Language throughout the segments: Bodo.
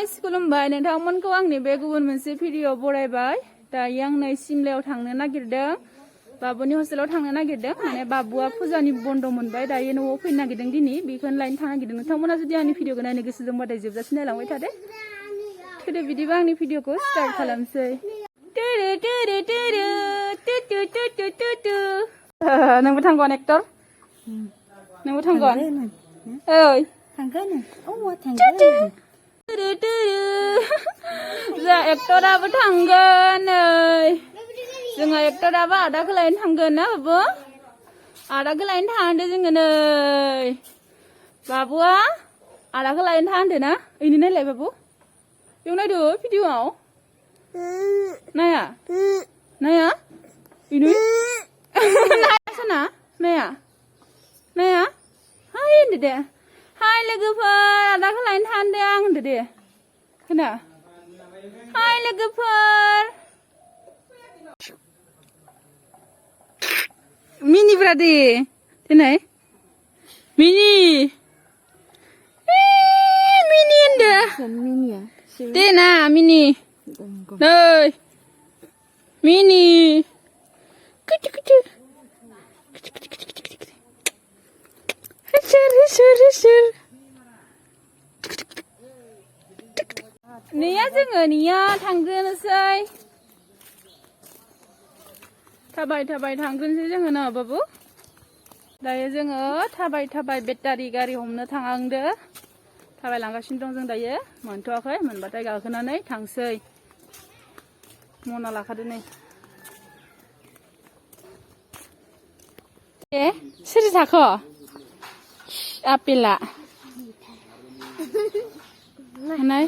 गाइस खुलुमबाय नोंथांमोनखौ आंनि बे गुबुन मोनसे भिडिअ बरायबाय दायो आं नै सिमलायाव थांनो नागिरदों बाबुनि हस्टेलाव थांनो नागिरदों माने बाबुआ फुजानि बन्द मोनबाय दायो न'आव फैनो नागिरदों दिनै बेखौनो लायनो थांनो नागिरदों नोंथांमोना जुदि आंनि भिडिअखौ नायनो गोसो दंबाथाय जोबजासिम नायलांबाय थादो थोदो बिदिबा आंनि भिडिअखौ स्टार्ट खालामसै नोंबो थांगोन एक्टर नोंबो थांगोन ओइ थांगोन थांगोन जा एक्टराबो थांगोन नै जोंहा एक्टराबो आदाखौ लायनो थांगोन ना बाबु आदाखौ लायनो थांदो जोङो नै बाबुआ आदाखौ लायनो थांदो ना इनि नायलाय बाबु बेयाव नायदो भिडिअआव नाया नाया इनि नायासना नाया नाया हाय होनदो दे हाय लोगोफोर आदाखौ लायनो थांदो आं होनदो दे खोना हाय लोगोफोर मिनिब्रा दे दिनै मिनि मिनि होनदो दे ना मिनि नै मिनि कुटु कुटु Hesur. Nia जोङो निया थांग्रोनोसै थाबाय थांग्रोनोसै जोङो ना बाबु दायो जोङो थाबाय बेटारि गारि हमनो थांहांदो थाबाय लांगासिनो दं जों दायो मोनथ'वाखै मोनबाथाय गाखोनानै थांसै मना लाखादो नै सोर थाखो आपेला नाय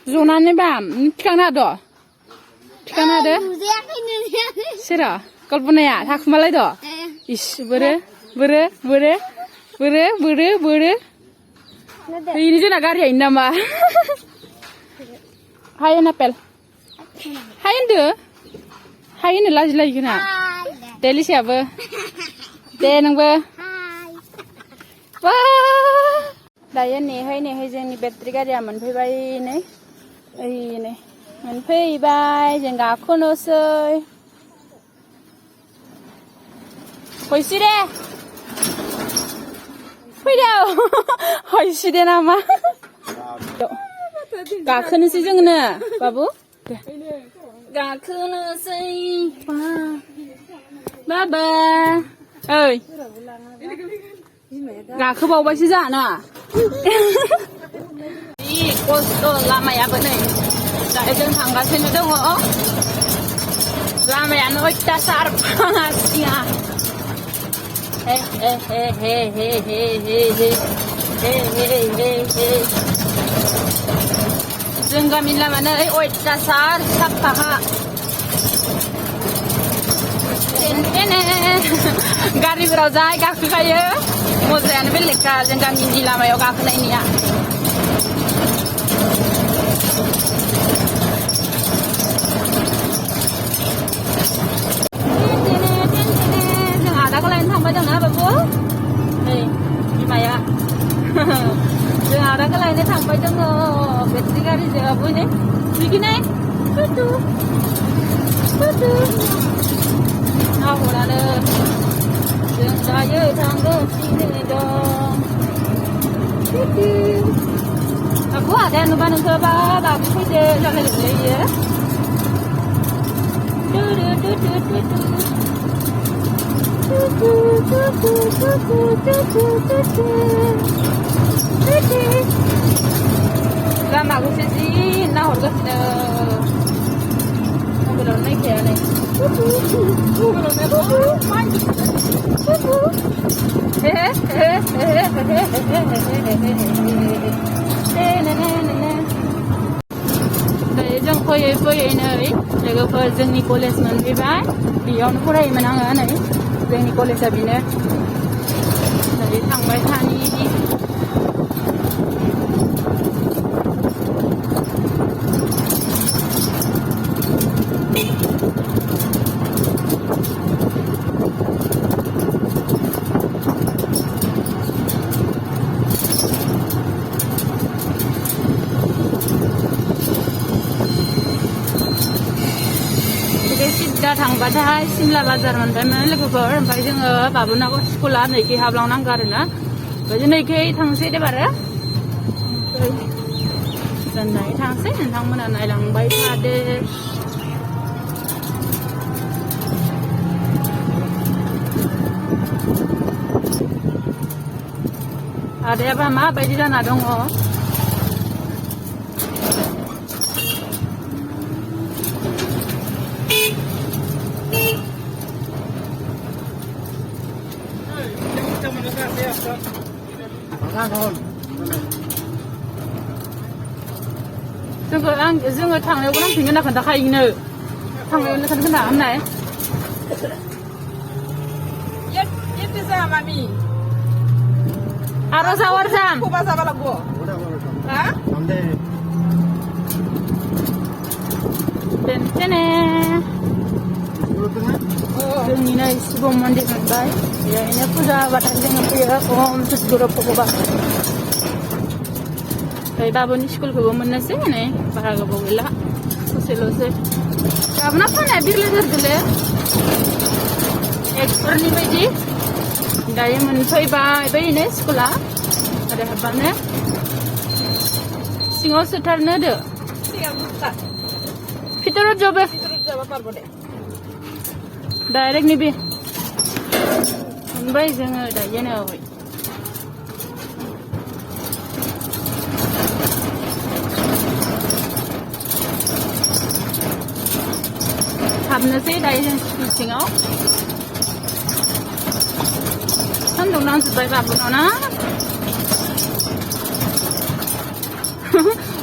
जनानै बाम थिखांनो हादो सोरा कल्पनाया थाखुमालाय द इस बोरो ini जोंना गारियानो नामा हाय आपेल हाय होनदो हाय होनो लाजिलायो ना दे लिसायाबो दे नोंबो दायो नेहै जोंनि बेटारि गारिया मोनफैबाय नै मोनफैबाय जों गाखोनोसै फैसै फैदो फैसै नामा गाखोनोसै जोङो बाबु गाखोनोसै बाबा ओइ गाखोबावबायसो जाना जि खस्थ' लामायाबो नै दायो जों थांगासिनो दङ लामायानो अयथासार फाङासिया जों गामिनि लामायानो अयथासार साफाहा गारिफोराव जाय गाखोखायो मजायानो बेलेगखा जों गामिनि लामायाव गाखोनायनिया जों आदाखौ लायनो थांबाय दं ना बाबु नै बिमाया जों आदाखौ लायनो थांबाय दङ बेटारि गारिजों बाबु नै बिगिनाय टुटु नाहरानो जों दायो थांगासिनो दं बाबु आदाया नुबा नोंखौ बाबु फैदो जालायलायो लामाखौसो जि नाहरगासिनो मबाइलाव नायखाया नै जों फैयै नै लोगोफोर जोंनि कलेज मोनफैबाय बेयावनो फरायोमोन आङो नै जोंनि कलेजआ बेनो नै थांबाय थानि थांबाथाय सिमला बाजार मोनबायमोन लोगोफोर ओमफ्राय जोङो बाबुनाव स्कुला नैखै हाबलांनांगौ आरोना ओमफ्राय नैखै थांसै दे बारो दोननाय थांसै नोंथांमोना नायलांबाय थादो आदायाबा माबायदि जाना दङ जोङो थांनायावबो नांफिनगोन होनना खोन्थाखायोनो थांनायावनो खोन्था होननाय आरो जावार जाम बेनोने जोंनि नै शिव मन्दिर मोनबाय बेहायनो फुजा होबाथाय जोङो फैयो ओम सतगुरु भगबान ओमफ्राय बाबुनि स्कुलखौबो मोननोसै नै बारा गोबाव गैला ससेल'सै गाबोना फैनाय बिरलायथारदोले एक्सफोरनि बायदि दायो मोनफैबाय बैनो स्कुला आरो हाबबानो सिङाव सोथारनो होदो भितराव जबे डाइरेक्ट नैबे मोनबाय जोङो दायो नै हाबनोसै दायो जों स्कुल सिङाव सान्दुं नांजोब्बाय बाबुनाव ना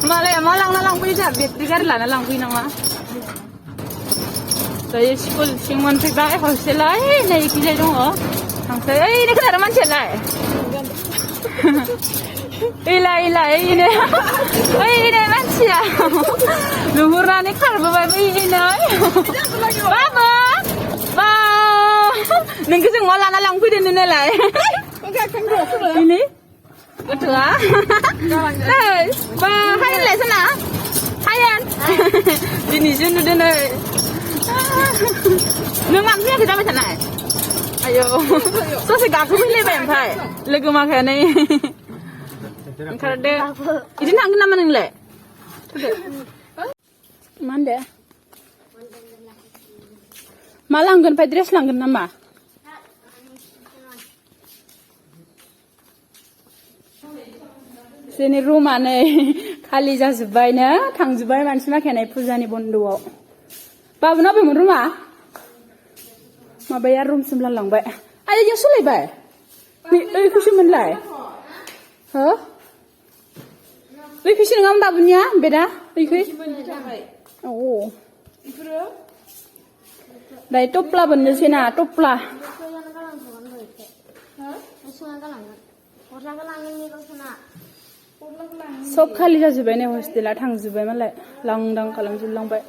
मालाया मा लांना लांफैयो जोंहा बेटारि गारि लाना लांफैयो नामा दायो स्कुल सिं मोनफैबाय हस्टेला नै इखिजाय दङ थांसै ओइनो खोनादों मानसियालाय ओइलाय ओइनो मानसिया नुहुरनानै खारबोबाय बैनो बाबु बा नोंखौ जों मा लाना लांफैदों नोंलाय ini betul ba hayan le sana hayan ini junu dene nung am nya kita macam mana ayo so se gaku le ba empai logo makane karde ini nang nama nang le mande malanggan pai dress langgan nama जोंनि रुमा नै खालि जाजोब्बायनो थांजोब्बाय मानसि माखानाय फुजानि बन्द'आव बाबुना बबेमोन रुमा माबाया रुमसिम लांबाय आयै जों सोलायबाय ओइखौसो मोनलाय हो ओइखौसो नङामोन बाबुनिया बेदा ओइखै औ दायो टप्ला बोननोसै ना टप्ला सब खालि जाजोब्बाय नै हस्टेला थांजोब्बाय मालाय लांदां खालामजोबलांबाय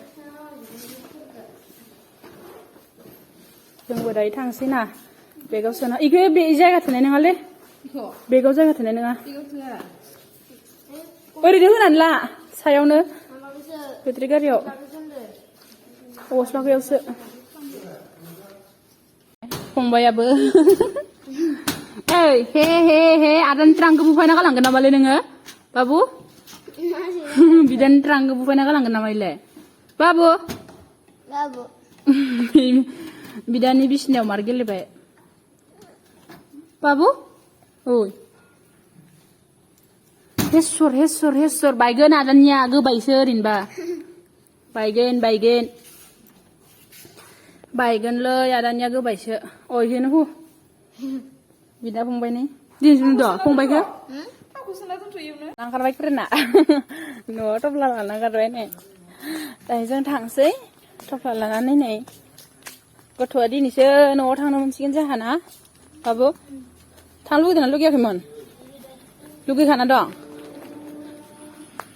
जोंबो दायो थांसै ना बेगाव सोना इखो बे जायगा थोनाय नङालै बेगाव जायगा थोनाय नङा ओरैनो होनानै ला सायावनो बेटारि गारियाव बसमाखायावसो फंबायाबो ओइ हे आदानि ट्रांखौ बुफायना गालांगोन नामालै नोङो बाबु बिदानि ट्रांखौ बुफायना गालांगोन नामा इलाय बाबु बिदानि बिसिनायाव मार गेलेबाय बाबु ओइ हेसर बायगोन आदानिया गोबायसो ओरैनोबा बायगोनलै आदानिया गोबायसो अय हेनो हु बिदा फंबायनि दिनैसो नुदों फंबायखौ लांखारबाय फोरना न'आव टप्ला लाना गारबाय नै दायो जों थांसै टप्ला लानानै नै गथ'आ दिनैसो न'आव थांनो मोनसिगोन जाहाना बाबु थांनो लुगैदोंना लुगैयाखैमोन लुगैखाना दं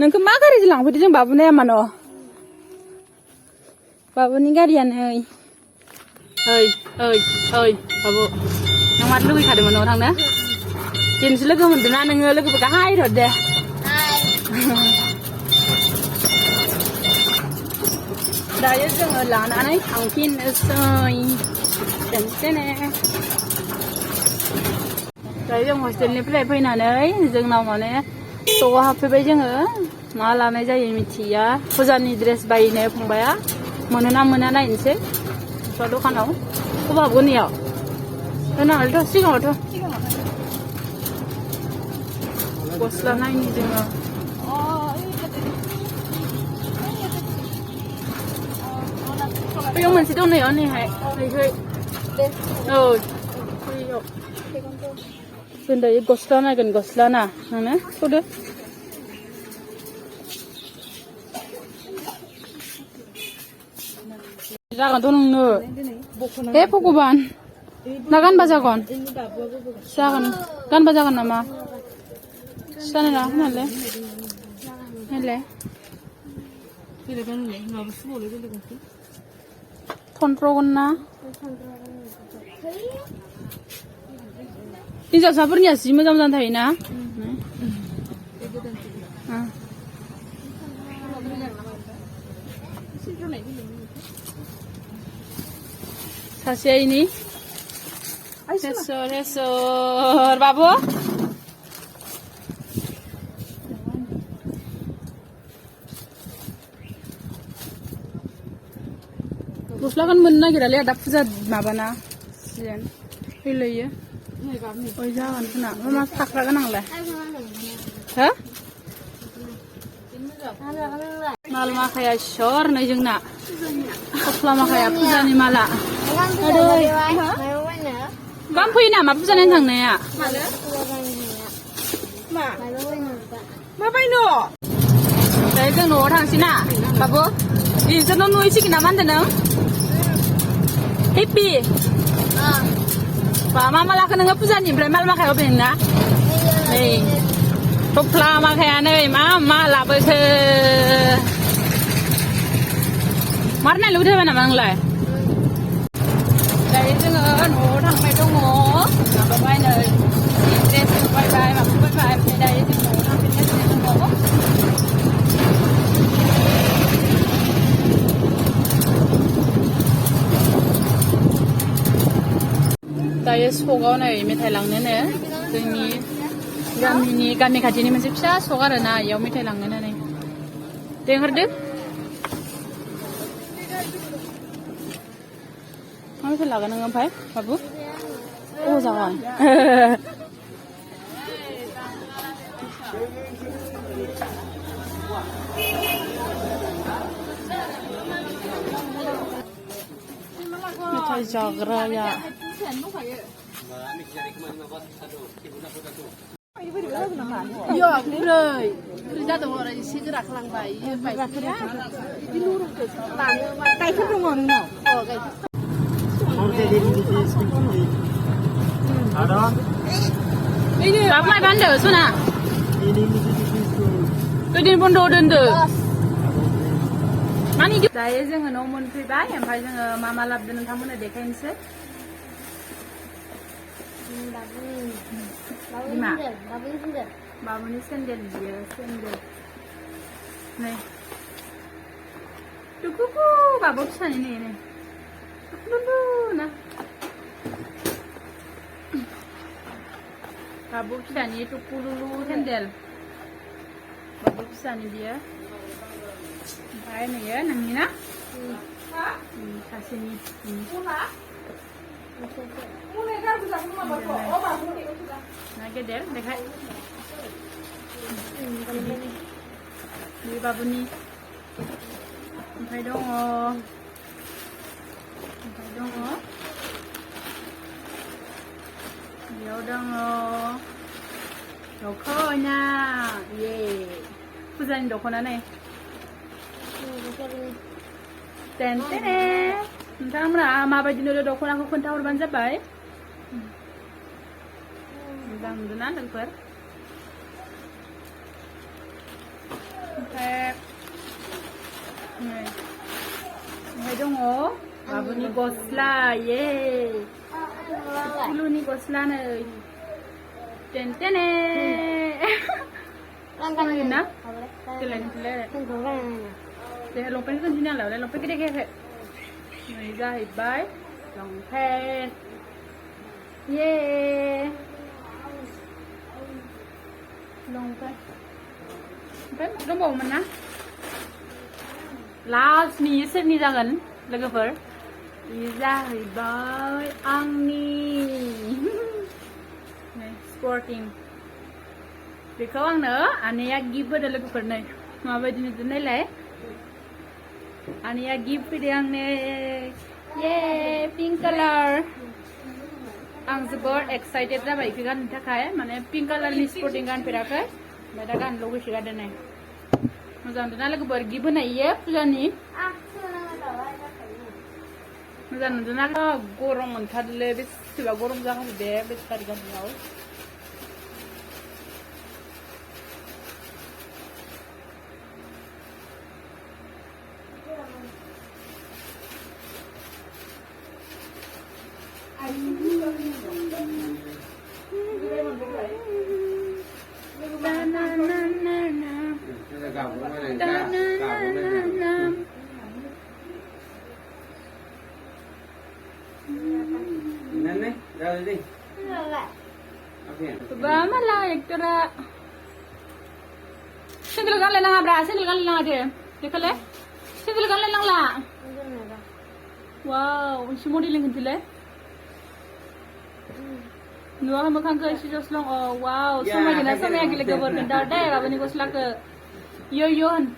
नोंखौ मा गारिजों लांफैदो जों बाबुनाया मा न' बाबुनि गारिया नै ओइ बाबु नों माथो लुगैखादोंमोन न'आव थांनो दिनैसो लोगो मोनदों ना नोङो लोगोफोरखौ हाय हर दे दायो जोङो लानानै थांफिननोसै टेनटेने दायो जों हस्टेलनिफ्राय फैनानै जोंनाव माने सकआव हाबफैबाय जोङो मा लानाय जायो मिथिया फुजानि ड्रेस बायनो फंबाया मोनोना मोना नायनोसै दखानाव बबेयाव हाबगोन इयाव होनाङालैथ' सिगाङावथ' गस्ला नायनि जोङो बैयाव मोनसे दं नैहाय नैहाय औ बैयाव जों दायो गस्ला नायगोन गस्ला ना नोंनो थ'दो जागोनथ' नोंनो हे भगबान ना गानबा जागोन जागोन गानबा जागोन नामा जानाय नङा खोमालै नायलाय थन्थ्रगोन ना हिन्जावसाफोरनिया जि मोजां मोजां थायोना सासेया ini Hesor Babu gosla kan moननो नागिरालै आदा फुजा माबाना सिजेन फैलायो ओइ जागोन खोना मा फाख्रा गोनांलाय हो माल माखाया सर नै जोंना गस्ला माखाया फुजानि माला गानफैयो नामा फुजा नायनो थांनाया मा बायनो दायो जों न'आव थांसै ना बाबु बिसोरनाव नुहैसिगोन नामा होनदों नों हेपि बा मा लाखो नोङो फुजानि ओमफ्राय माल माखायाव बे नोंना नै थफ्ला माखाया नै मा लाबोखो मार नायनो लुबैदों नामा नोंलाय दायो जोङो न'आव थांबाय दङ माबाबाय नै ड्रेस बायबाय माबा बायबाय ओमफ्राय दायो जों न'आव थांफिनगासिनो दङ दायो सकआव नै मेथाइ लांनोनो जोंनि गामि खाथिनि मोनसे फिसा सक आरोना इयाव मेथाइ लांनोनो नै लेंहरदो मा मेथाइ लागोन नोङो ओमफ्राय बाबु अ जागोन मेथाइ जाग्राया iya burai kerja tuh orang isi gerak langbai iya baik di luar ke tanah kayak itu dong orang now oh kayak ada ini apa bandel sana ini bondo dende mana itu dayo जोङो न' मोनफैबाय ओमफ्राय जोङो मा मा लाबोदों नोंथांमोननो देखायनोसै Babuनि sendal dia sendal nih tukuku babu bisa ini dulu nah babu bisa nih tuku dulu sendal babu bisa nih dia kayak nih ya namanya kasih nih nah geder dekat ini babu nih ompay dong ya udah dokonya ye pujaनि दख'ना nih tentene नोंथांमोना माबायदि नुदों दख'नाखौ खोन्थाहरबानो जाबाय मोजां नुदोंना लोगोफोर ओमफ्राय दङ बाबुनि गस्ला ये कुलुनि गस्ला नै टेनटेने ना để lồng phen cái gì nào lại lồng phen cái đây cái này ra thì bái lồng phen yeah lồng phen phen cái bông mình á last ni sếp ni ra gần là cái phở ra thì bái ăn ni này sporting để có ăn nữa anh ấy give bớt là cái phở này mà bây giờ nó này lại anh ấy give cái đằng này yeah pink color ang super excited ra vậy cái gan thắc khai mà này pink color ni sporting gan phải ra cái mà đã gan logo chỉ gan này mà giờ nó là cái bờ give này yep cho ni mà giờ nó là gorom mình thật lệ biết là gorom ra cái bé biết cái gan nhau Bama lah ektora. Single kan lelang abra, single kan lelang ada. Dekal le? Single kan lelang lah. Wow, si modeling kan tile? Nuah makan ke si jos long. Oh wow, semua jenis semua yang gila gabar kan dah dah. Abang ni kau selak ke yo-yoan.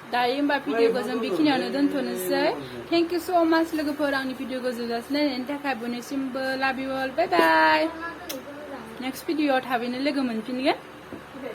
Daim ba video ko zan bikini ana don to nasai. Thank you so much lagu porang ni video ko zan jasne enta kai bone simple love you all. Bye bye. Next video out have in lagu man pin